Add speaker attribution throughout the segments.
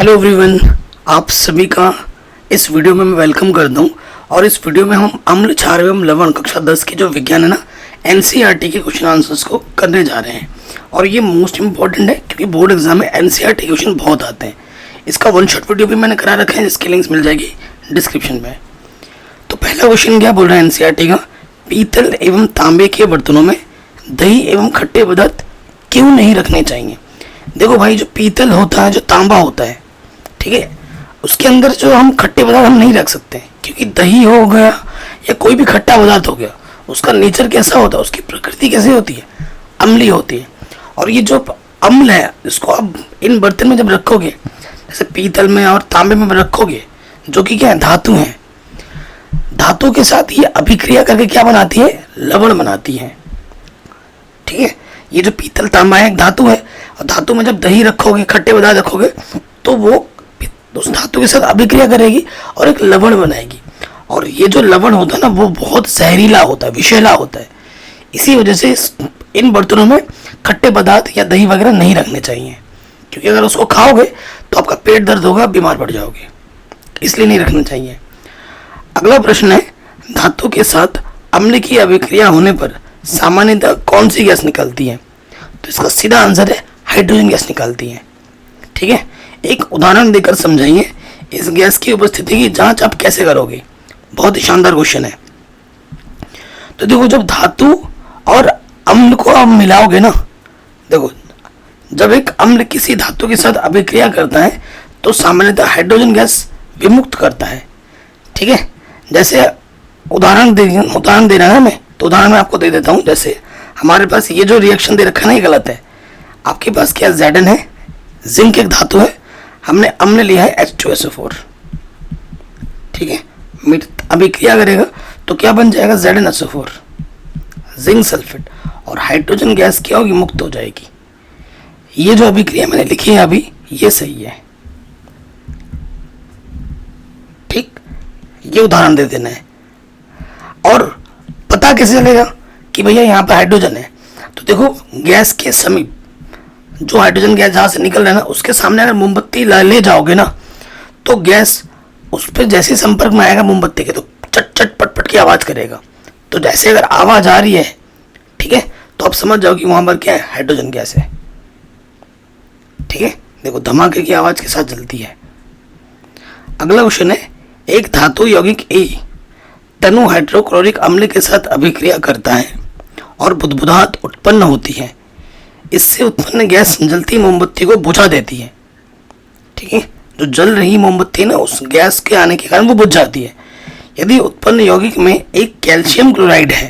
Speaker 1: Hello everyone, आप सभी का इस वीडियो में मैं वेलकम करता हूँ। और इस वीडियो में हम अम्ल क्षार एवं लवण कक्षा 10 की जो विज्ञान है ना, एनसीईआरटी के क्वेश्चन आंसर्स को करने जा रहे हैं। और ये मोस्ट इंपॉर्टेंट है क्योंकि बोर्ड एग्जाम में एनसीईआरटी क्वेश्चन बहुत आते हैं। इसका वन शॉट वीडियो भी मैंने करा रखा है, जिसकी लिंक्स मिल जाएगी डिस्क्रिप्शन में। तो पहला क्वेश्चन क्या बोल रहा है एनसीईआरटी का, पीतल एवं तांबे के बर्तनों में दही एवं खट्टे पदार्थ क्यों नहीं रखने चाहिए। देखो भाई, जो पीतल होता है, जो तांबा होता है, ठीक है, उसके अंदर जो हम खट्टे पदार्थ हम नहीं रख सकते, क्योंकि दही हो गया या कोई भी खट्टा पदार्थ हो गया, उसका नेचर कैसा होता है, उसकी प्रकृति कैसी होती है, अम्लीय होती है। और ये जो अम्ल है, इसको आप इन बर्तन में जब रखोगे, जैसे पीतल में और तांबे में रखोगे, जो कि क्या है, धातु है, धातु के साथ ये अभिक्रिया करके क्या बनाती है, लवण बनाती है। ठीक है, ये जो पीतल तांबा है एक धातु है, और धातु में जब दही रखोगे, खट्टे पदार्थ रखोगे, तो वो उस धातु के साथ अभिक्रिया करेगी और एक लवण बनाएगी। और ये जो लवण होता है ना, वो बहुत जहरीला होता है, विषैला होता है। इसी वजह से इन बर्तनों में खट्टे पदार्थ या दही वगैरह नहीं रखने चाहिए, क्योंकि अगर उसको खाओगे तो आपका पेट दर्द होगा, बीमार पड़ जाओगे, इसलिए नहीं रखना चाहिए। अगला प्रश्न है, धातु के साथ अम्ल की अभिक्रिया होने पर सामान्यतः कौन सी गैस निकलती है। तो इसका सीधा आंसर है हाइड्रोजन गैस निकलती है। ठीक है, एक उदाहरण देकर समझाइए इस गैस की उपस्थिति की जांच आप कैसे करोगे। बहुत ही शानदार क्वेश्चन है। तो देखो, जब धातु और अम्ल को आप मिलाओगे ना, देखो जब एक अम्ल किसी धातु के साथ अभिक्रिया करता है तो सामान्यतः हाइड्रोजन गैस विमुक्त करता है। ठीक है, जैसे उदाहरण दे रहा है मैं, तो उदाहरण मैं आपको दे देता हूँ। जैसे हमारे पास ये जो रिएक्शन दे रखा है ना, ये गलत है। आपके पास क्या Zn है, जिंक एक धातु है, हमने अम्ल लिया है H2SO4। ठीक है, अभिक्रिया करेगा तो क्या बन जाएगा, ZnSO4, जिंक सल्फेट, और हाइड्रोजन गैस क्या होगी, मुक्त हो जाएगी। ये जो अभिक्रिया मैंने लिखी है अभी, ये सही है। ठीक, ये उदाहरण दे देना है। और पता कैसे चलेगा कि भैया यहाँ पर हाइड्रोजन है। तो देखो, गैस के समीप जो हाइड्रोजन गैस जहाँ से निकल रहा है ना, उसके सामने अगर मोमबत्ती ले जाओगे ना, तो गैस उस पर जैसे संपर्क में आएगा मोमबत्ती के, तो चट चट पट पट की आवाज़ करेगा। तो जैसे अगर आवाज़ आ रही है, ठीक है, तो आप समझ जाओ कि वहाँ पर क्या है, हाइड्रोजन गैस है। ठीक है, देखो धमाके की आवाज़ के साथ जलती है। अगला क्वेश्चन है, एक धातु यौगिक ए तनु हाइड्रोक्लोरिक अम्ल के साथ अभिक्रिया करता है और बुदबुदाहट उत्पन्न होती है। इससे उत्पन्न गैस जलती मोमबत्ती को बुझा देती है। ठीक है, जो जल रही मोमबत्ती ना, उस गैस के आने के कारण वो बुझ जाती है। यदि उत्पन्न यौगिक में एक कैल्शियम क्लोराइड है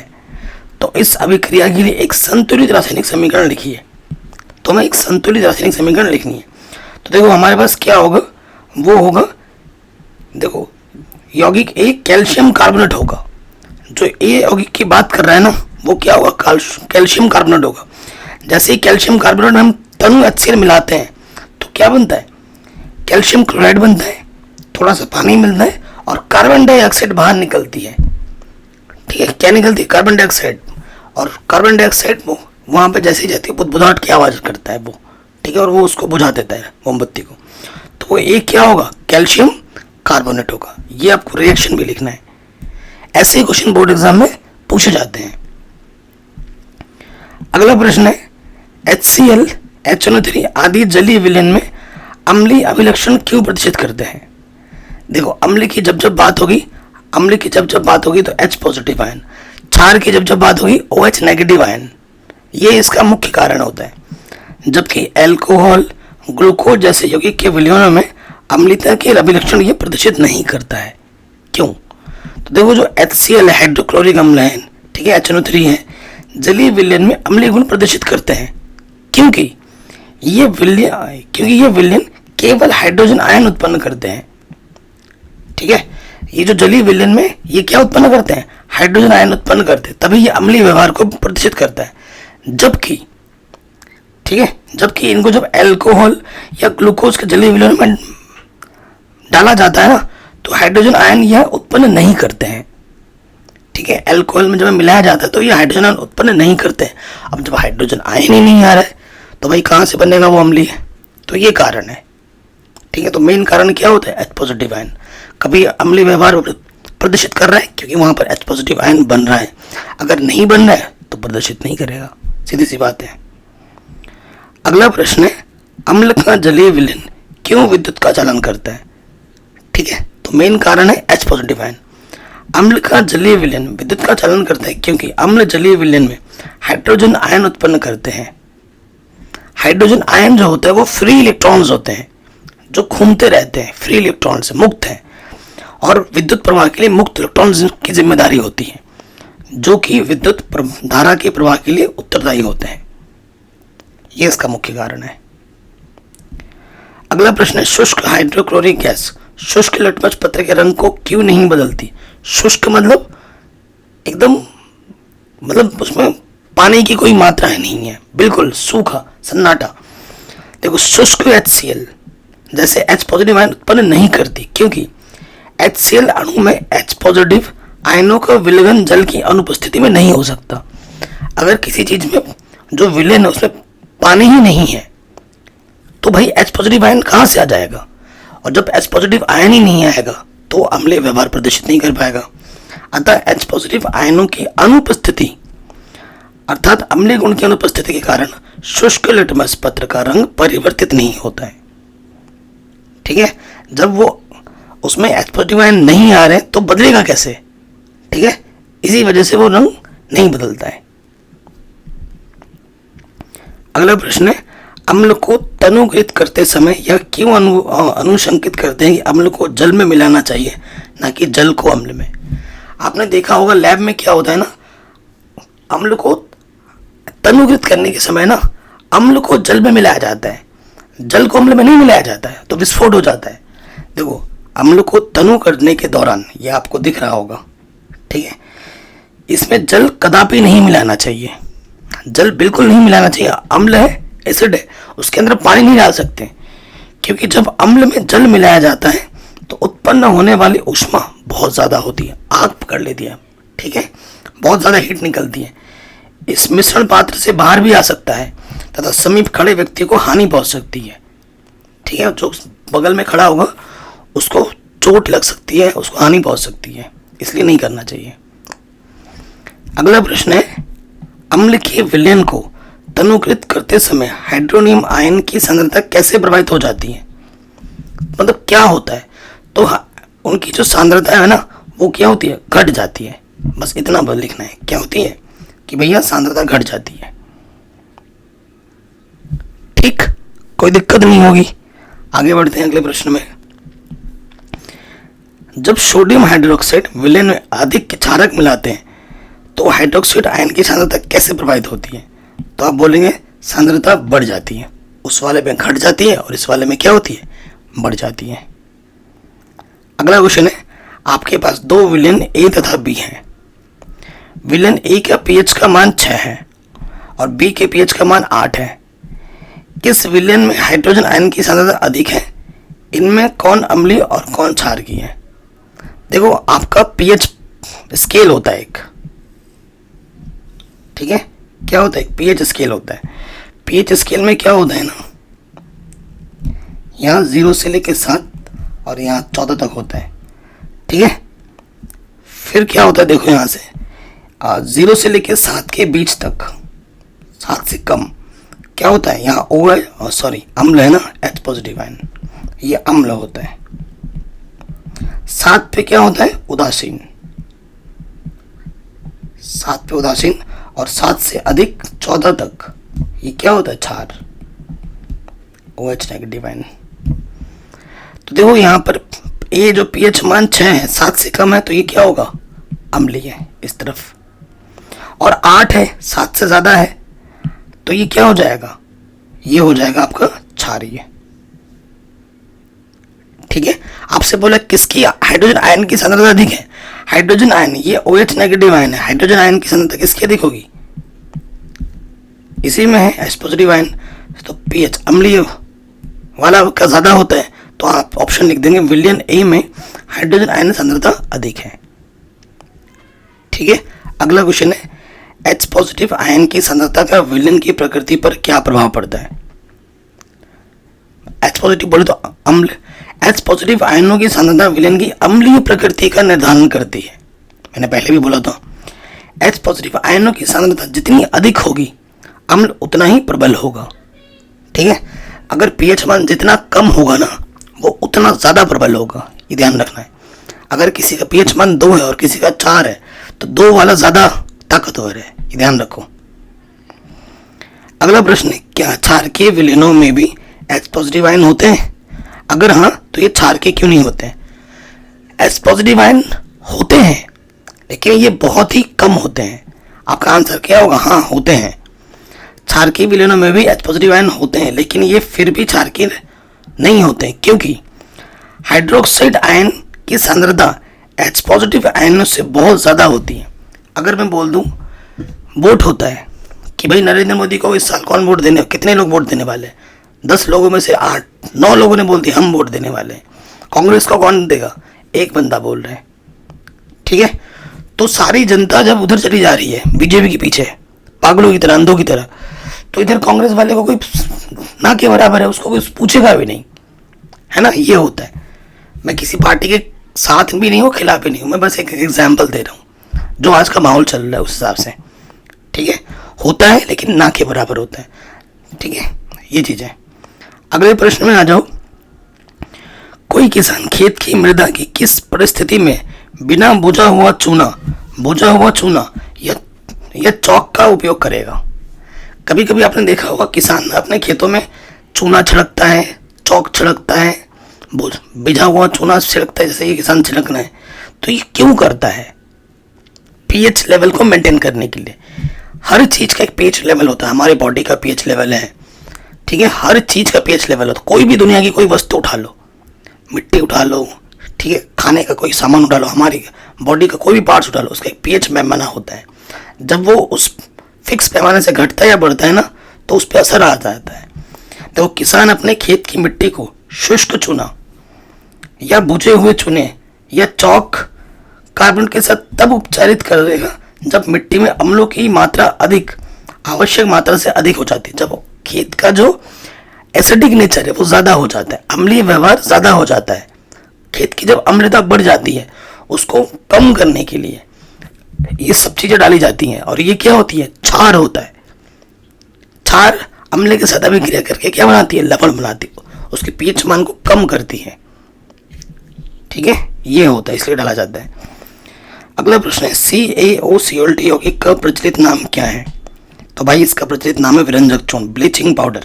Speaker 1: तो इस अभिक्रिया के लिए एक संतुलित रासायनिक समीकरण लिखिए। तो हमें एक संतुलित रासायनिक समीकरण लिखनी है। तो देखो हमारे पास क्या होगा, वो होगा, देखो यौगिक ए कैल्शियम कार्बोनेट होगा। जो ए यौगिक की बात कर रहा है ना, वो क्या होगा, कैल्शियम कार्बोनेट होगा। जैसे ही कैल्शियम कार्बोनेट में हम तनु HCl मिलाते हैं तो क्या बनता है, कैल्शियम क्लोराइड बनता है, थोड़ा सा पानी मिलता है और कार्बन डाइऑक्साइड बाहर निकलती है। ठीक है, क्या निकलती है, कार्बन डाइऑक्साइड। और कार्बन डाइऑक्साइड वो वहाँ पर जैसे ही जाती है, बुदबुदाहट की आवाज़ करता है वो। ठीक है, और वो उसको बुझा देता है मोमबत्ती को। तो वो एक क्या होगा, कैल्शियम कार्बोनेट होगा। ये आपको रिएक्शन भी लिखना है। ऐसे क्वेश्चन बोर्ड एग्जाम में पूछे जाते हैं। अगला प्रश्न है, HCl, HNO3 आदि जलीय विलयन में अम्लीय अभिलक्षण क्यों प्रदर्शित करते हैं। देखो, अम्ल की जब जब बात होगी तो H पॉजिटिव आयन, क्षार की जब बात होगी OH नेगेटिव आयन, ये इसका मुख्य कारण होता है। जबकि एल्कोहल, ग्लूकोज जैसे यौगिक के विलयनों में अम्लता के अभिलक्षण ये प्रदर्शित नहीं करता है। क्यों? तो देखो, जो HCl है, हाइड्रोक्लोरिक अम्ल है, ठीक है, HNO3 है, जलीय विलयन में अम्लीय गुण प्रदर्शित करते हैं। क्योंकि ये विलयन केवल हाइड्रोजन आयन उत्पन्न करते हैं। ठीक है, ये जो जलीय विलयन में ये क्या उत्पन्न करते हैं, हाइड्रोजन आयन उत्पन्न करते हैं, तभी ये अम्लीय व्यवहार को प्रदर्शित करता है। जबकि ठीक है, जबकि इनको जब अल्कोहल या ग्लूकोज के जलीय विलयन में डाला जाता है ना, तो हाइड्रोजन आयन यह उत्पन्न नहीं करते हैं। ठीक है, अल्कोहल में जब मिलाया जाता है तो ये हाइड्रोजन आयन उत्पन्न नहीं करते हैं। अब जब हाइड्रोजन आयन ही नहीं आ रहा है तो भाई कहाँ से बनेगा वो अम्लीय, तो ये कारण है। ठीक है, तो मेन कारण क्या होता है? H positive ion. कभी अम्लीय व्यवहार प्रदर्शित कर रहा है क्योंकि वहां पर H पॉजिटिव आयन बन रहा है, अगर नहीं बन रहा है तो प्रदर्शित नहीं करेगा, सीधी सी बात है। अगला प्रश्न है, अम्ल का जलीय विलयन क्यों विद्युत का चालन करता है? ठीक है, तो मेन कारण है H पॉजिटिव आयन। अम्ल का जलीय विलयन विद्युत का चालन करता है क्योंकि अम्ल जलीय विलयन में हाइड्रोजन आयन उत्पन्न करते हैं। हाइड्रोजन आयन जो होता है वो फ्री इलेक्ट्रॉन्स होते हैं, जो घूमते रहते हैं, फ्री इलेक्ट्रॉन से मुक्त हैं, और विद्युत प्रवाह के लिए मुक्त इलेक्ट्रॉन्स की जिम्मेदारी होती है, जो कि विद्युत धारा के प्रवाह के लिए उत्तरदायी होते हैं। यह इसका मुख्य कारण है। अगला प्रश्न है, शुष्क हाइड्रोक्लोरिक गैस शुष्क लिटमस पत्र के रंग को क्यों नहीं बदलती? शुष्क मतलब एकदम, मतलब उसमें पानी की कोई मात्रा नहीं है, बिल्कुल सूखा सन्नाटा। देखो, शुष्क HCl जैसे H पॉजिटिव आयन उत्पन्न नहीं करती, क्योंकि HCl अणु में H पॉजिटिव आयनों का विलयन जल की अनुपस्थिति में नहीं हो सकता। अगर किसी चीज में जो विलयन है उसमें पानी ही नहीं है तो भाई H पॉजिटिव आयन कहां से आ जाएगा? और जब H पॉजिटिव आयन ही नहीं आएगा तो अम्लीय व्यवहार प्रदर्शित नहीं कर पाएगा। अतः H पॉजिटिव आयनों की अनुपस्थिति अर्थात अम्लीय गुण की अनुपस्थिति के कारण शुष्क लिटमस पत्र का रंग परिवर्तित नहीं होता है। ठीक है, जब वो उसमें H पॉजिटिव आयन नहीं आ रहे तो बदलेगा कैसे? ठीक है, इसी वजह से वो रंग नहीं बदलता है। अगला प्रश्न है, अम्ल को तनुकृत करते समय यह क्यों अनुशंकित करते हैं कि अम्ल को जल में मिलाना चाहिए, ना कि जल को अम्ल में? आपने देखा होगा लैब में क्या होता है ना, अम्ल को तनुकृत करने के समय ना अम्ल को जल में मिलाया जाता है, जल को अम्ल में नहीं मिलाया जाता है, तो विस्फोट हो जाता है। देखो, अम्ल को तनु करने के दौरान ये आपको दिख रहा होगा, ठीक है, इसमें जल कदापि नहीं मिलाना चाहिए, जल बिल्कुल नहीं मिलाना चाहिए। अम्ल है, एसिड है, उसके अंदर पानी नहीं डाल सकते, क्योंकि जब अम्ल में जल मिलाया जाता है तो उत्पन्न होने वाली ऊष्मा बहुत ज़्यादा होती है, आग पकड़ लेती है, ठीक है, बहुत ज़्यादा हीट निकलती है। इस मिश्रण पात्र से बाहर भी आ सकता है तथा समीप खड़े व्यक्ति को हानि पहुंच सकती है। ठीक है, जो बगल में खड़ा होगा उसको चोट लग सकती है, उसको हानि पहुंच सकती है, इसलिए नहीं करना चाहिए। अगला प्रश्न है, अम्ल के विलयन को तनुकृत करते समय हाइड्रोनियम आयन की सांद्रता कैसे प्रभावित हो जाती है? मतलब क्या होता है? तो उनकी जो सांद्रता है ना वो क्या होती है? घट जाती है। बस इतना बस लिखना है, क्या होती है कि भैया सांद्रता घट जाती है। ठीक, कोई दिक्कत नहीं होगी। आगे बढ़ते हैं अगले प्रश्न में। जब सोडियम हाइड्रोक्साइड विलयन में अधिक क्षारक मिलाते हैं तो हाइड्रोक्साइड आयन की सांद्रता कैसे प्रभावित होती है? तो आप बोलेंगे सांद्रता बढ़ जाती है, उस वाले में घट जाती है और इस वाले में क्या होती है? बढ़ जाती है। अगला क्वेश्चन है, आपके पास दो विलयन ए तथा बी हैं। विलयन ए का पीएच का मान 6 है और बी के पीएच का मान 8 है। किस विलयन में हाइड्रोजन आयन की सांद्रता अधिक है? इनमें कौन अम्लीय और कौन क्षारकीय है? देखो, आपका पीएच स्केल होता है एक, ठीक है, क्या होता है? पीएच स्केल होता है। पीएच स्केल में क्या होता है ना, यहाँ 0 से लेकर 7 और यहाँ 14 तक होता है, ठीक है। फिर क्या होता है, देखो यहाँ से 0 से लेकर 7 के बीच तक, 7 से कम क्या होता है? यहाँ O है, और सॉरी अम्ल है ना, H पॉजिटिव आयन, ये अम्ल होता है। 7 पे क्या होता है? उदासीन, 7 पे उदासीन, और 7 से अधिक 14 तक ये क्या होता है? क्षार, OH नेगेटिव आयन। तो देखो यहाँ पर ये जो पीएच मान 6 है, 7 से कम है, तो ये क्या होगा? अम्लीय है इस तरफ। और 8 है, 7 से ज्यादा है, तो ये क्या हो जाएगा? ये हो जाएगा आपका क्षारीय। ठीक है, आपसे बोला किसकी हाइड्रोजन आयन की सांद्रता अधिक है? हाइड्रोजन आयन, ये OH नेगेटिव आयन है, हाइड्रोजन आयन की सांद्रता किसकी अधिक होगी? इसी में है H पॉजिटिव आयन, तो पीएच अम्लीय वाला का ज्यादा होता है, तो आप ऑप्शन लिख देंगे विलयन ए में हाइड्रोजन आयन सांद्रता अधिक है। ठीक है, अगला क्वेश्चन है, H पॉजिटिव आयन की सांद्रता का विलयन की प्रकृति पर क्या प्रभाव पड़ता है? H पॉजिटिव बोले तो अम्ल, एच पॉजिटिव आयनों की सांद्रता विलयन की अम्लीय प्रकृति का निर्धारण करती है। मैंने पहले भी बोला था, एच पॉजिटिव आयनों की सांद्रता जितनी अधिक होगी अम्ल उतना ही प्रबल होगा। ठीक है, अगर पीएच मान जितना कम होगा ना वो उतना ज़्यादा प्रबल होगा, ये ध्यान रखना है। अगर किसी का पीएच मान 2 है और किसी का 4 है तो 2 वाला ज़्यादा ताकतवर है, ये ध्यान रखो। अगला प्रश्न है, क्या क्षारकीय विलयनों में भी एच पॉजिटिव आयन होते हैं? अगर हाँ तो ये क्षारकीय क्यों नहीं होते हैं? एच पॉजिटिव आयन होते हैं लेकिन ये बहुत ही कम होते हैं। आपका आंसर क्या होगा? हाँ, होते हैं। क्षारकीय विलयनों में भी एच पॉजिटिव आयन होते हैं लेकिन ये फिर भी क्षारकीय नहीं होते हैं, क्योंकि हाइड्रोक्साइड आयन की सांद्रता एच पॉजिटिव आयनों से बहुत ज़्यादा होती है। अगर मैं बोल दूं वोट होता है कि भाई नरेंद्र मोदी को इस साल कौन वोट देने, कितने लोग वोट देने वाले हैं? 10 लोगों में से 8-9 लोगों ने बोल दिया हम वोट देने वाले हैं। कांग्रेस को कौन देगा? एक बंदा बोल रहा है। ठीक है, तो सारी जनता जब उधर चली जा रही है बीजेपी के पीछे पागलों की तरह, अंधों की तरह, तो इधर कांग्रेस वाले को कोई ना के बराबर है, उसको कोई पूछेगा भी नहीं, है ना। ये होता है। मैं किसी पार्टी के साथ भी नहीं हूँ, खिलाफ भी नहीं हूँ, मैं बस एक एग्जाम्पल दे रहा हूँ जो आज का माहौल चल रहा है उस हिसाब से। ठीक है, होता है लेकिन ना के बराबर होता है। ठीक है, ये चीज़ है। अगले प्रश्न में आ जाओ। कोई किसान खेत की मृदा की किस परिस्थिति में बिना बुझा हुआ चूना या चौक का उपयोग करेगा? कभी कभी आपने देखा होगा किसान अपने खेतों में चूना छिड़कता है, चौक छिड़कता है, भिजा हुआ चूना छिड़कता है, जैसे ये किसान छिड़क रहे हैं। तो ये क्यों करता है? पीएच लेवल को मेंटेन करने के लिए। हर चीज़ का एक पीएच लेवल होता है, हमारे बॉडी का पीएच लेवल है। ठीक है, हर चीज़ का पीएच लेवल होता है। कोई भी दुनिया की कोई वस्तु उठा लो, मिट्टी उठा लो, ठीक है, खाने का कोई सामान उठा लो, हमारी बॉडी का कोई भी पार्ट्स उठा लो, उसका एक पीएच पैमाना होता है। जब वो उस फिक्स पैमाने से घटता है या बढ़ता है ना तो उस पर असर आ जाता है। तो किसान अपने खेत की मिट्टी को शुष्क चूना या बुझे हुए चूने या चौक कार्बन के साथ तब उपचारित करेगा जब मिट्टी में अम्लों की मात्रा अधिक, आवश्यक मात्रा से अधिक हो जाती है। जब खेत का जो एसिडिक नेचर है वो ज़्यादा हो जाता है, अम्लीय व्यवहार ज़्यादा हो जाता है, खेत की जब अम्लता बढ़ जाती है उसको कम करने के लिए ये सब चीज़ें डाली जाती हैं। और ये क्या होती है? क्षार होता है। क्षार अम्ल के साथ अभिक्रिया करके क्या बनाती है? लवण बनाती है, उसके पीएच मान को कम करती है। ठीक है, ये होता है, इसलिए डाला जाता है। अगला प्रश्न है, CaOCl यौगिक का प्रचलित नाम क्या है? तो भाई इसका प्रचलित नाम है विरंजक चूर्ण, ब्लीचिंग पाउडर।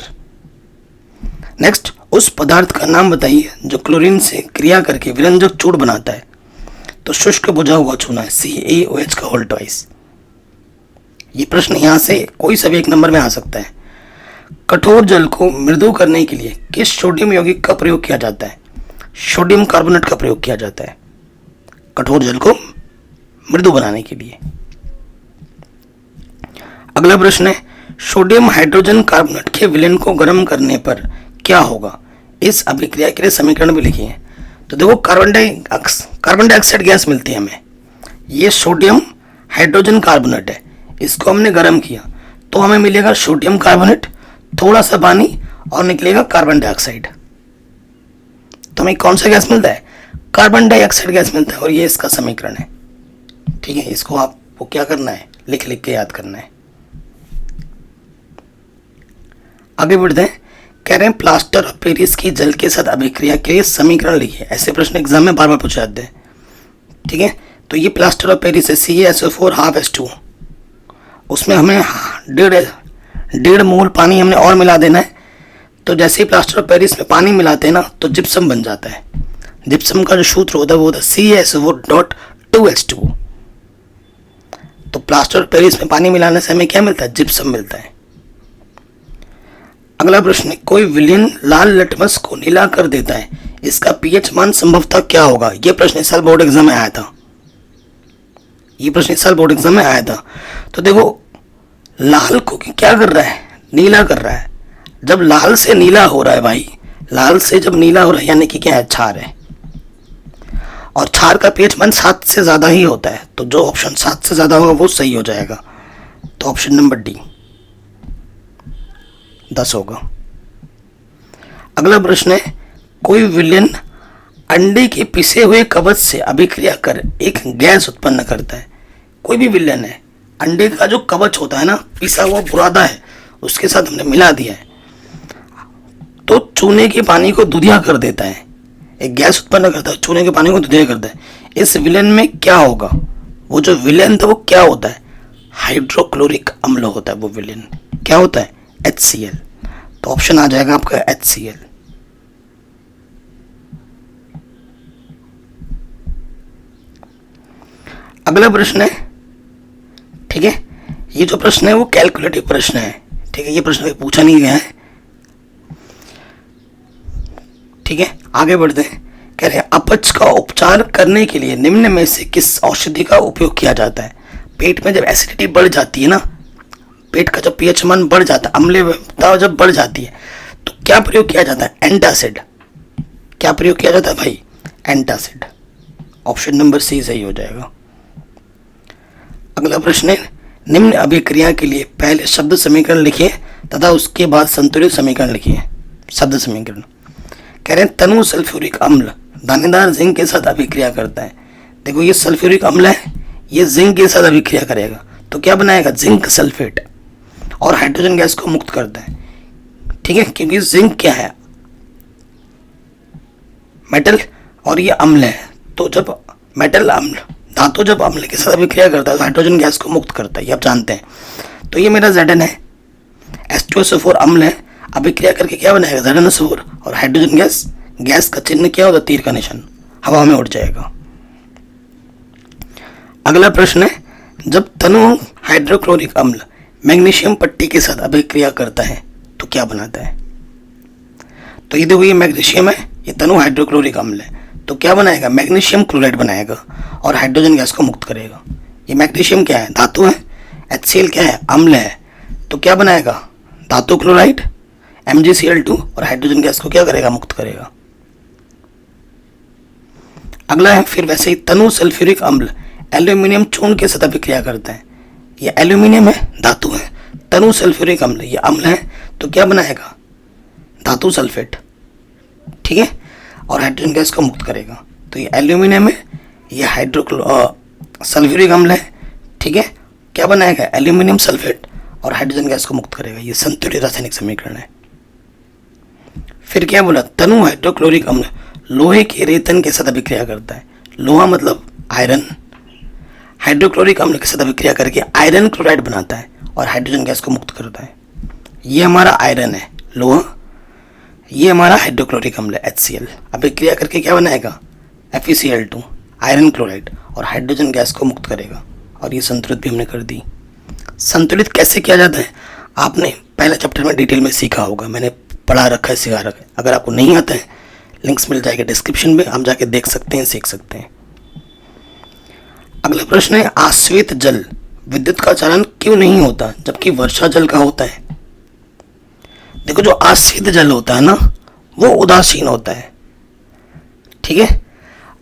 Speaker 1: नेक्स्ट, उस पदार्थ का नाम बताइए जो क्लोरीन से क्रिया करके विरंजक चूर्ण बनाता है। तो शुष्क बुझा हुआ चूना है, CaOH का होल ट्वाइस। ये प्रश्न यहाँ से कोई सा भी एक नंबर में आ सकता है। कठोर जल को मृदु करने के लिए किस सोडियम यौगिक का प्रयोग किया जाता है? सोडियम कार्बोनेट का प्रयोग किया जाता है कठोर जल को मृदु बनाने के लिए। अगला प्रश्न है, सोडियम हाइड्रोजन कार्बोनेट के विलयन को गर्म करने पर क्या होगा? इस अभिक्रिया के लिए समीकरण भी लिखिए। तो देखो, कार्बन डाइऑक्साइड गैस मिलती है हमें, ये सोडियम हाइड्रोजन कार्बोनेट है, इसको हमने गर्म किया तो हमें मिलेगा सोडियम कार्बोनेट, थोड़ा सा पानी और निकलेगा कार्बन डाइऑक्साइड। तो हमें कौन सा गैस मिलता है? कार्बन डाइऑक्साइड गैस मिलता है, और ये इसका समीकरण है। ठीक है, इसको आपको क्या करना है? लिख लिख के याद करना है। आगे बढ़ते हैं। कह रहे हैं प्लास्टर ऑफ पेरिस की जल के साथ अभिक्रिया के लिए समीकरण लिखिए। ऐसे प्रश्न एग्जाम में बार बार पूछे जाते हैं। ठीक है, तो ये प्लास्टर ऑफ पेरिस है, CaSO4 ½ H2O। उसमें हमें 1.5 मोल पानी हमने और मिला देना है। तो जैसे ही प्लास्टर ऑफ पेरिस में पानी मिलाते हैं ना तो जिप्सम बन जाता है। जिप्सम का जो सूत्र होता है वो होता है CaSO4.2H2O। तो प्लास्टर ऑफ पेरिस में पानी मिलाने से हमें क्या मिलता है? जिप्सम मिलता है। अगला प्रश्न है, कोई विलयन लाल लिटमस को नीला कर देता है, इसका पीएच मान संभवतः क्या होगा? यह प्रश्न इस साल बोर्ड एग्जाम में आया था। तो देखो, लाल को क्या कर रहा है? नीला कर रहा है। जब लाल से नीला हो रहा है भाई, लाल से जब नीला हो रहा है यानी कि क्या है? क्षार है, और क्षार का पीएच मान 7 से ज्यादा ही होता है। तो जो ऑप्शन 7 से ज्यादा होगा वो सही हो जाएगा। तो ऑप्शन नंबर डी 10 होगा। अगला प्रश्न है, कोई विलयन अंडे के पिसे हुए कवच से अभिक्रिया कर एक गैस उत्पन्न करता है। कोई भी विलेन है, अंडे का जो कवच होता है ना, पिसा हुआ बुरादा है, उसके साथ हमने मिला दिया है तो चूने के पानी को दूधिया कर देता है, एक गैस उत्पन्न करता है, चूने के पानी को दूधिया करता है। इस विलेन में क्या होगा? वो जो विलेन था वो क्या होता है? हाइड्रोक्लोरिक अम्ल होता है वो विलेन। क्या होता है? HCl। तो ऑप्शन आ जाएगा आपका HCl। अगला प्रश्न है, ठीक है, ये जो प्रश्न है वो कैलकुलेटिव प्रश्न है, ठीक है, ये प्रश्न कहीं पूछा नहीं गया है, ठीक है। आगे बढ़ते हैं। कह रहे हैं अपच का उपचार करने के लिए निम्न में से किस औषधि का उपयोग किया जाता है? पेट में जब एसिडिटी बढ़ जाती है ना, पेट का जब pH मान बढ़ जाता है, अम्लता जब बढ़ जाती है, तो क्या प्रयोग किया जाता है? एंटासिड। क्या प्रयोग किया जाता है भाई? एंटासिड। ऑप्शन नंबर सी सही हो जाएगा। अगला प्रश्न है, निम्न अभिक्रिया के लिए पहले शब्द समीकरण लिखिए तथा उसके बाद संतुलित समीकरण लिखिए। शब्द समीकरण कह रहे हैं तनु सल्फ्यूरिक अम्ल दानेदार जिंक के साथ अभिक्रिया करता है। देखो ये सल्फ्यूरिक अम्ल है, ये जिंक के साथ अभिक्रिया करेगा तो क्या बनाएगा? जिंक सल्फेट, और हाइड्रोजन गैस को मुक्त करता है, ठीक है, क्योंकि जिंक क्या है? मेटल, और ये अम्ल है, तो जब मेटल अम्ल धातु जब अम्ल के साथ अभिक्रिया करता है तो हाइड्रोजन गैस को मुक्त करता है, ये आप जानते हैं। तो ये मेरा Zn है, H2SO4 अम्ल है, अभिक्रिया करके क्या बनाएगा? ZnSO4, और हाइड्रोजन गैस, गैस का चिन्ह क्या होता है? तीर का निशान, हवा में उड़ जाएगा। अगला प्रश्न है, जब तनु हाइड्रोक्लोरिक अम्ल मैग्नीशियम पट्टी के साथ अभिक्रिया करता है तो क्या बनाता है? तो ये देखो, ये मैग्नीशियम है, ये तनु हाइड्रोक्लोरिक अम्ल है, तो क्या बनाएगा? मैग्नीशियम क्लोराइड बनाएगा और हाइड्रोजन गैस को मुक्त करेगा। ये मैग्नीशियम क्या है? धातु है। HCl क्या है? अम्ल है, तो क्या बनाएगा? धातु क्लोराइड, MgCl2, और हाइड्रोजन गैस को क्या करेगा? मुक्त करेगा। अगला है फिर वैसे ही तनु सल्फ्यूरिक अम्ल एल्यूमिनियम चूर्ण के साथ अभिक्रिया करता है। ये एल्यूमिनियम है, धातु है, तनु सल्फ्यूरिक अम्ल, ये अम्ल है, तो क्या बनाएगा? धातु सल्फेट, ठीक है, और हाइड्रोजन गैस को मुक्त करेगा। तो ये एल्यूमिनियम है, ये सल्फ्यूरिक अम्ल है, ठीक है, क्या बनाएगा? एल्यूमिनियम सल्फेट, और हाइड्रोजन गैस को मुक्त करेगा। ये संतुलित रासायनिक समीकरण है। फिर क्या बोला? तनु हाइड्रोक्लोरिक अम्ल लोहे के रेतन के साथ अभिक्रिया करता है। लोहा मतलब आयरन, हाइड्रोक्लोरिक अम्ल के साथ अभिक्रिया करके आयरन क्लोराइड बनाता है और हाइड्रोजन गैस को मुक्त करता है। ये हमारा आयरन है, लोहा, ये हमारा हाइड्रोक्लोरिक अम्ल है HCl, अभिक्रिया करके क्या बनाएगा? FeCl2, आयरन क्लोराइड, और हाइड्रोजन गैस को मुक्त करेगा। और ये संतुलित भी हमने कर दी। संतुलित कैसे किया जाता है आपने पहले चैप्टर में डिटेल में सीखा होगा, मैंने पढ़ा रखा है, सिखा रखा है। अगर आपको नहीं आता है, लिंक्स मिल जाएगा डिस्क्रिप्शन में, आप जाके देख सकते हैं, सीख सकते हैं। अगला प्रश्न है, आश्वेत जल विद्युत का चालन क्यों नहीं होता जबकि वर्षा जल का होता है? देखो, जो आश्वेत जल होता है ना, वो उदासीन होता है, ठीक है,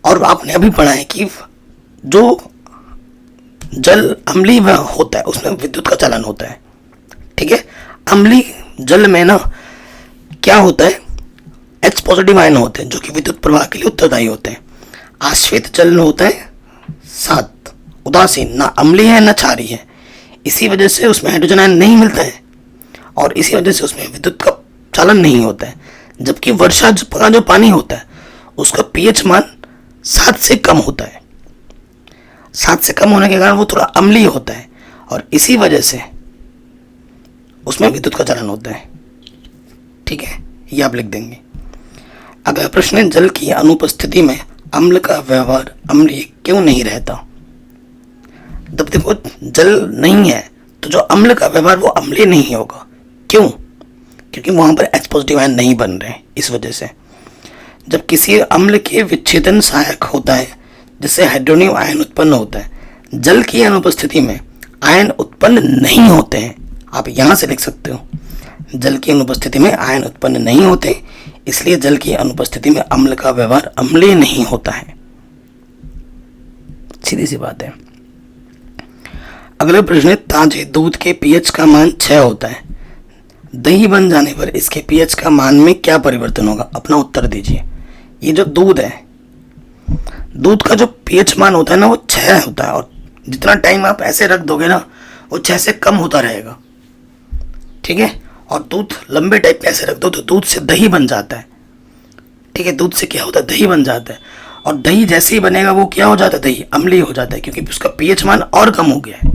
Speaker 1: और आपने अभी पढ़ा है कि जो जल अम्लीय होता है उसमें विद्युत का चालन होता है, ठीक है। अम्लीय जल में ना क्या होता है? H पॉजिटिव आयन होते हैं जो कि विद्युत प्रवाह के लिए उत्तरदायी होते हैं। आश्वेत जल में होता है 7, उदासीन, ना अम्लीय है ना क्षारीय है, इसी वजह से उसमें हाइड्रोजन आयन नहीं मिलता है और इसी वजह से उसमें विद्युत का चालन नहीं होता है। जबकि वर्षा का जो पानी होता है उसका pH मान 7 से कम होता है। 7 से कम होने के कारण वो थोड़ा अम्लीय होता है और इसी वजह से उसमें विद्युत का चालन होता है, ठीक है, ये आप लिख देंगे। अगला प्रश्न है, जल की अनुपस्थिति में अम्ल का व्यवहार अम्लीय क्यों नहीं रहता? जब देखो जल नहीं है तो जो अम्ल का व्यवहार वो अम्लीय नहीं होगा। क्यों? क्योंकि वहां पर H पॉजिटिव आयन नहीं बन रहे हैं, इस वजह से। जब किसी अम्ल के विच्छेदन सहायक होता है जिससे हाइड्रोनियम आयन उत्पन्न होता है, जल की अनुपस्थिति में आयन उत्पन्न नहीं होते हैं। आप यहां से लिख सकते हो, जल की अनुपस्थिति में आयन उत्पन्न नहीं होते, इसलिए जल की अनुपस्थिति में अम्ल का व्यवहार अम्लीय नहीं होता है। सीधी सी बात है। अगला प्रश्न है, ताजे दूध के pH का मान 6 होता है, दही बन जाने पर इसके pH का मान में क्या परिवर्तन होगा? अपना उत्तर दीजिए। ये जो दूध है दूध का जो पीएच मान होता है ना वो 6 होता है, और जितना टाइम आप ऐसे रख दोगे ना वो 6 से कम होता रहेगा, ठीक है। और दूध लंबे टाइप में ऐसे रख दो तो दूध से दही बन जाता है, ठीक है। दूध से क्या होता है, दही बन जाता है, और दही जैसे ही बनेगा वो क्या हो जाता है, दही अम्लीय हो जाता है, क्योंकि उसका पीएच मान और कम हो गया है,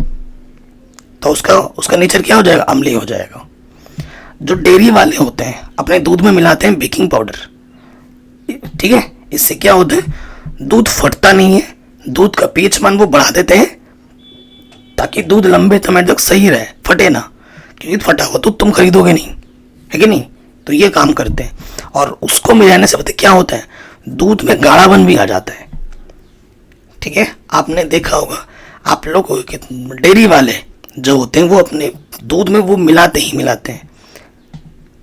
Speaker 1: तो उसका नेचर क्या हो जाएगा, अम्लीय हो जाएगा। जो डेयरी वाले होते हैं अपने दूध में मिलाते हैं बेकिंग पाउडर, ठीक है। इससे क्या होता है, दूध फटता नहीं है, दूध का पीएच मान वो बढ़ा देते हैं ताकि दूध लंबे समय तक सही रहे, फटे ना, क्योंकि फटा हुआ दूध तुम खरीदोगे नहीं, है कि नहीं। तो ये काम करते हैं, और उसको मिलाने से पता क्या होता है, दूध में गाढ़ापन भी आ जाता है, ठीक है। आपने देखा होगा आप लोग डेयरी वाले जो होते हैं वो अपने दूध में वो मिलाते ही मिलाते हैं।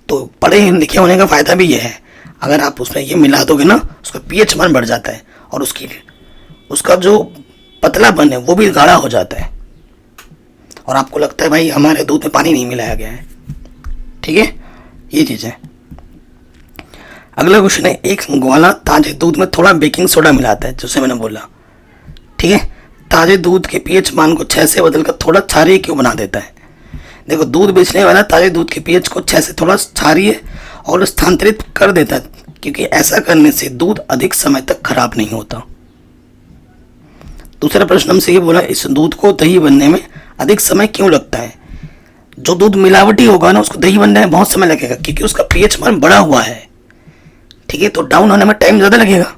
Speaker 1: तो पढ़े लिखे होने का फायदा भी ये है, अगर आप उसमें ये मिला दोगे ना उसका पीएच मान बढ़ जाता है, और उसका जो पतलापन है वो भी गाढ़ा हो जाता है, और आपको लगता है भाई हमारे दूध में पानी नहीं मिलाया गया है, ठीक है। ये चीज़ है। अगला क्वेश्चन है, एक ग्वाला ताजे दूध में थोड़ा बेकिंग सोडा मिलाता है, जैसे मैंने बोला, ठीक है। ताजे दूध के पीएच मान को 6 से बदलकर थोड़ा क्षारीय क्यों बना देता है। देखो, दूध बेचने वाला ताजे दूध के पीएच को 6 से थोड़ा क्षारीय और स्थानांतरित कर देता है, क्योंकि ऐसा करने से दूध अधिक समय तक खराब नहीं होता। दूसरा प्रश्न हमसे ये बोला, इस दूध को दही बनने में अधिक समय क्यों लगता है। जो दूध मिलावटी होगा ना उसको दही बनने में बहुत समय लगेगा, क्योंकि उसका पीएच मान बढ़ा हुआ है, ठीक है। तो डाउन होने में टाइम ज़्यादा लगेगा।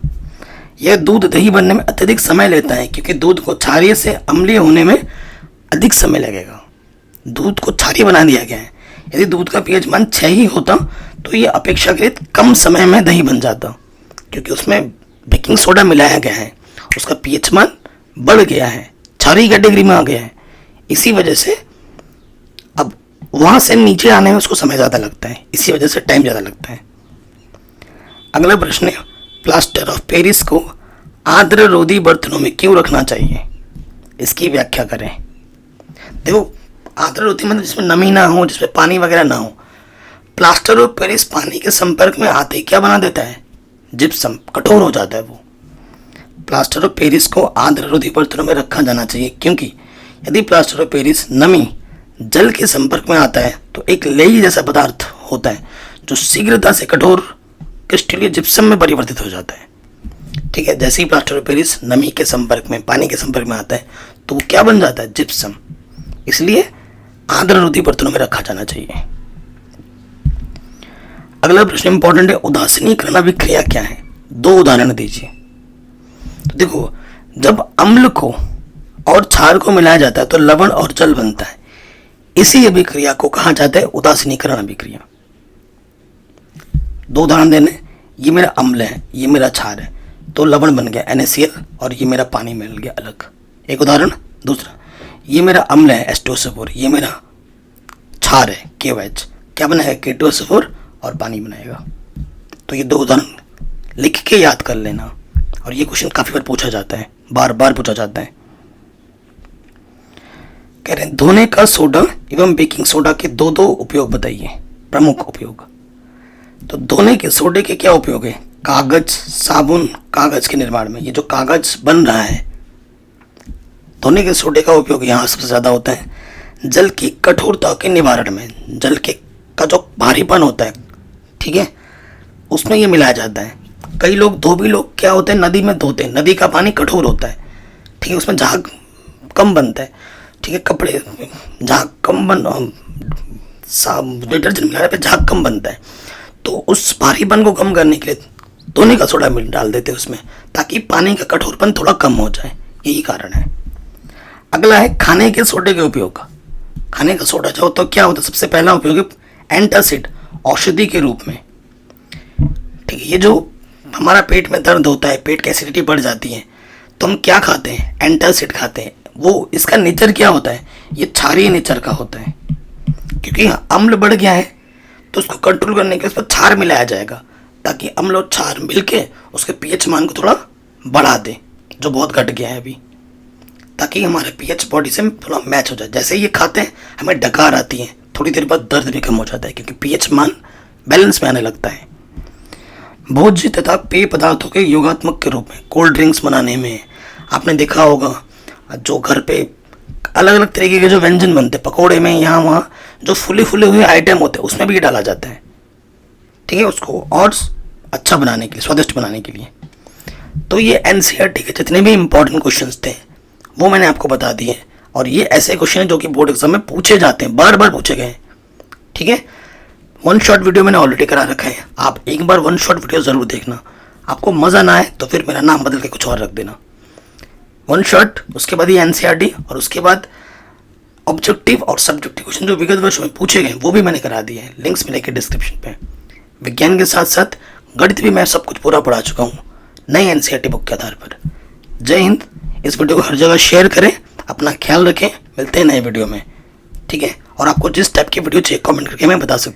Speaker 1: यह दूध दही बनने में अत्यधिक समय लेता है, क्योंकि दूध को क्षारीय से अम्लीय होने में अधिक समय लगेगा। दूध को क्षारीय बना दिया गया है। यदि दूध का पीएच मान 6 ही होता तो ये अपेक्षाकृत कम समय में दही बन जाता, क्योंकि उसमें बेकिंग सोडा मिलाया गया है, उसका पीएच मान बढ़ गया है, क्षारीय कैटेगरी में आ गया है। इसी वजह से अब वहाँ से नीचे आने में उसको समय ज़्यादा लगता है, इसी वजह से टाइम ज़्यादा लगता है। अगला प्रश्न है, प्लास्टर ऑफ पेरिस को आर्द्र रोधी बर्तनों में क्यों रखना चाहिए, इसकी व्याख्या करें। देखो, आर्द्र रोधी मतलब जिसमें नमी ना हो, जिसमें पानी वगैरह ना हो। प्लास्टर ऑफ पेरिस पानी के संपर्क में आते ही क्या बना देता है, जिप्सम, कठोर हो जाता है वो। प्लास्टर ऑफ पेरिस को आर्द्र रोधी बर्तनों में रखा जाना चाहिए, क्योंकि यदि प्लास्टर ऑफ पेरिस नमी जल के संपर्क में आता है तो एक लेई जैसा पदार्थ होता है जो शीघ्रता से कठोर क्रिस्टलीय जिप्सम में परिवर्तित हो जाता है, ठीक है। जैसे ही प्लास्टर ऑफ पेरिस नमी के संपर्क में, पानी के संपर्क में आता है तो वो क्या बन जाता है, जिप्सम। इसलिए आर्द्र रोधी बर्तनों में रखा जाना चाहिए। अगला प्रश्न इंपॉर्टेंट है, उदासीनीकरण अभिक्रिया क्या है, 2 उदाहरण दीजिए। तो देखो, जब अम्ल को और क्षार को मिलाया जाता है तो लवण और जल बनता है। इसी अभिक्रिया को कहा जाता है उदासीनीकरण अभिक्रिया। 2 उदाहरण देने, ये मेरा अम्ल है, ये मेरा क्षार है, तो लवण बन गया NaCl, और ये मेरा पानी मिल गया अलग, एक उदाहरण। दूसरा, ये मेरा अम्ल है H2SO4, ये मेरा क्षार है KOH, क्या बनाएगा, K2SO4 और पानी बनाएगा। तो ये 2 उदाहरण लिख के याद कर लेना, और ये क्वेश्चन काफ़ी बार पूछा जाता है, बार बार पूछा जाता है। कह रहे हैं, धोने का सोडा एवं बेकिंग सोडा के 2 उपयोग बताइए, प्रमुख उपयोग। तो धोने के सोडे के क्या उपयोग है, कागज, साबुन, कागज के निर्माण में। ये जो कागज बन रहा है, धोने के सोडे का उपयोग यहाँ सबसे ज़्यादा होता है जल की कठोरता के निवारण में। जल के का जो भारीपन होता है, ठीक है, उसमें ये मिलाया जाता है। कई लोग, धोबी लोग क्या होते हैं, नदी में धोते हैं, नदी का पानी कठोर होता है, ठीक है, उसमें झाग कम बनता है, ठीक है, कपड़े झाग कम डिटर्जेंट मिलाने पे झाग कम बनता है, तो उस भारीपन को कम करने के लिए धोने का सोडा डाल देते हैं उसमें, ताकि पानी का कठोरपन थोड़ा कम हो जाए, यही कारण है। अगला है खाने के सोडे के उपयोग का। खाने का सोडा जो तो क्या होता है, सबसे पहला उपयोग है एंटासिड, औषधि के रूप में, ठीक है। ये जो हमारा पेट में दर्द होता है, पेट की एसिडिटी बढ़ जाती है, तो हम क्या खाते हैं, एंटासिड खाते हैं। वो इसका नेचर क्या होता है, ये क्षारीय नेचर का होता है, क्योंकि अम्ल बढ़ गया है तो उसको कंट्रोल करने के लिए उस पर क्षार मिलाया जाएगा, ताकि अम्ल और क्षार मिलके उसके पीएच मान को थोड़ा बढ़ा दे, जो बहुत घट गया है अभी, ताकि हमारे पीएच बॉडी से थोड़ा मैच हो जाए। जैसे ये खाते हैं हमें डकार आती है, थोड़ी देर बाद दर्द भी कम हो जाता है, क्योंकि पीएच मान बैलेंस में आने लगता है। भोज्य तथा पेय पदार्थों के योगात्मक के रूप में कोल्ड ड्रिंक्स बनाने में आपने देखा होगा, जो घर पे अलग अलग तरीके के जो व्यंजन बनते हैं, पकोड़े में यहाँ वहाँ जो फुले फुले हुए आइटम होते हैं उसमें भी डाला जाता है, ठीक है, उसको और अच्छा बनाने के लिए, स्वादिष्ट बनाने के लिए। तो ये एनसीईआरटी के जितने भी इंपॉर्टेंट क्वेश्चंस थे वो मैंने आपको बता दिए, और ये ऐसे क्वेश्चन हैं जो कि बोर्ड एग्जाम में पूछे जाते हैं, बार बार पूछे गए, ठीक है। वन शॉट वीडियो मैंने ऑलरेडी करा रखा है, आप एक बार वन शॉट वीडियो ज़रूर देखना। आपको मज़ा ना आए तो फिर मेरा नाम बदल के कुछ और रख देना। वन शॉट, उसके बाद ये एनसीईआरटी, और उसके बाद ऑब्जेक्टिव और सब्जेक्टिव क्वेश्चन जो विगत वर्ष में पूछे गए वो भी मैंने करा दिए हैं, लिंक्स मिलेंगे डिस्क्रिप्शन पे। विज्ञान के साथ साथ गणित भी मैं सब कुछ पूरा पढ़ा चुका हूँ नई एनसीईआरटी बुक के आधार पर। जय हिंद। इस वीडियो को हर जगह शेयर करें, अपना ख्याल रखें, मिलते हैं नए वीडियो में, ठीक है। और आपको जिस टाइप की वीडियो चाहिए कमेंट करके मैं बता सकता हूँ।